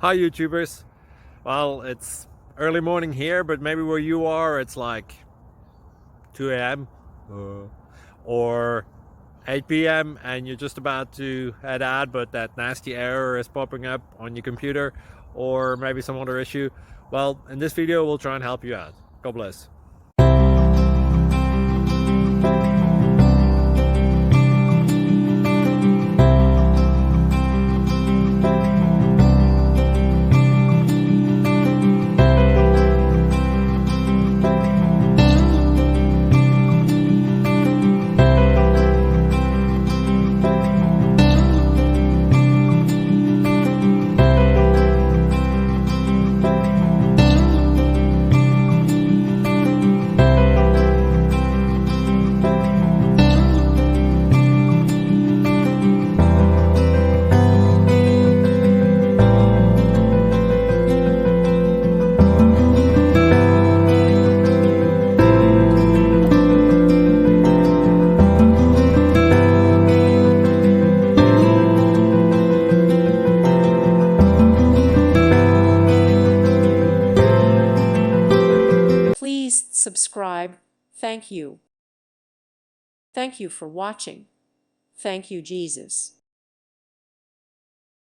Hi YouTubers. Well, it's early morning here, but maybe where you are it's like 2 a.m. Or 8 p.m. and you're just about to head out, but that nasty error is popping up on your computer, or maybe some other issue. Well, in this video we'll try and help you out. God bless. Please subscribe. Thank you. Thank you for watching. Thank you, Jesus.